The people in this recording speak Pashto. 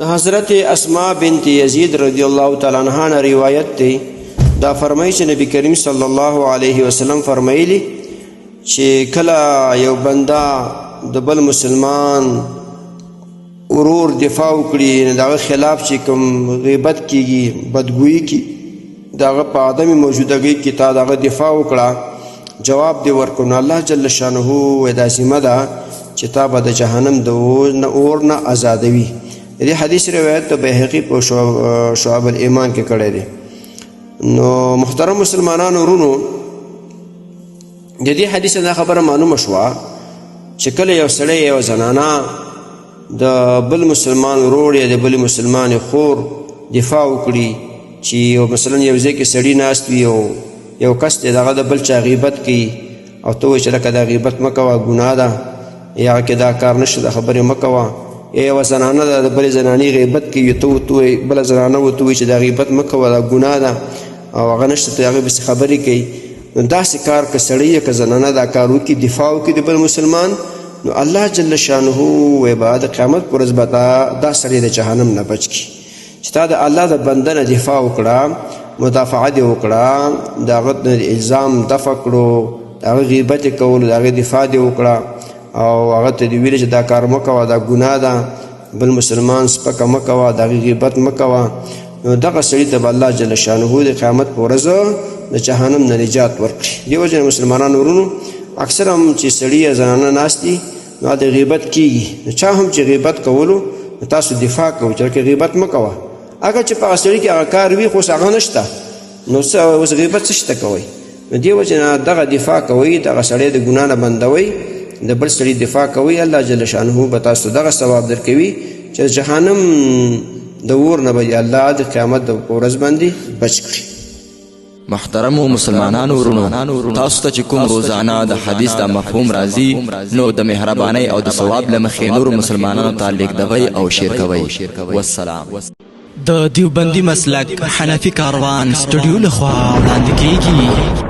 حضرت اسماء بنت یزید رضی الله تعالی عنها نے روایت دی دا فرمایي چې نبی کریم صلی الله علیه وسلم فرمایلی چې کله یو بندا د بل مسلمان ورور دفاع وکړي دغه خلاف چې کوم غیبت کیږي بدګویي کی دغه په آدمي موجودګۍ کې تا دغه دفاع وکړه جواب دی ورکړو الله جل شانه ودا سیمه ده چې تا به د جهنم د اور نه آزادوي. دې حدیث روایت ته بهقی په شعب الایمان کې کړی دی. نو محترم مسلمانانو ورونو د دې حدیث نه خبره معلومه شوه چې کله یو سړی یو زنانه د بل مسلمان ورور یا د بل مسلمان خور دفاع وکړي چې یو مثلا یو ځای کې سړی ناست وي او یو کس دی دغه د بل چا غیبت کوي او ته وایې چې لکه دا غیبت مه کوه ګناه ده یا کې دا کار نشته د خبرې مه کوه یا یوه زنانه ده د بلې زنانې غیبت کوي ته ورته بله زنانه ورته وایي چې دا غیبت مه کوه دا ګناه ده او هغه نشته ته هغې پسې خبرې کوي نو داسې کار که سړی یا که زنانه دا کار وکړي دفاع وکړي د بل مسلمان نو الله جل شانه وی به د قیامت په ورځ به دا سړی د جهنم نه بچ کړي چې تا د الله د بنده نه دفاع وکړه مدافعه دې وکړه د هغه الزام دفع کړو د هغه غیبت یې کولو د هغې دفاع دې وکړه او هغه ته دې ویلې چې دا کار مه کوه دا ګناه ده بل مسلمان سپکه مه کوه د هغې غیبت مه کوه نو دغه سړي ته به الله جل شانه د قیامت په ورځ د جهنم نه نجات ورکړي. دې وجه مسلمانانو ورونو اکثر هم چې سړي یا زنانه ناست دي نو د غیبت کیږي نو چا هم چې غیبت کولو تاسو دفاع کوئ چې غیبت مه کوه اگر چې په هغه سړي کې هغه کار وي خو اوس هغه نشته نو اوس غیبت څه شته کوئ نو دې وجې نه دغه دفاع کوئ دغه سړی د ګناه نه بندوئ د بل سړي دفاع کوئ الله جل شانه به تاسو دغه ثواب درکوي چې جهنم د اور نه به الله د قیامت د ورځ باندې بچ کړي. محترمو مسلمانانو ورونو تاسو ته چې کوم روزانه د حدیث د مفهوم راځي نو د مهربانۍ او د ثواب له مخې نورو مسلمانانو ته لیږدوئ او شیر کوئ. والسلام. د دیوبندي مسلک حنفي کاروان سټوډیو لخوا وړاندې کیږي.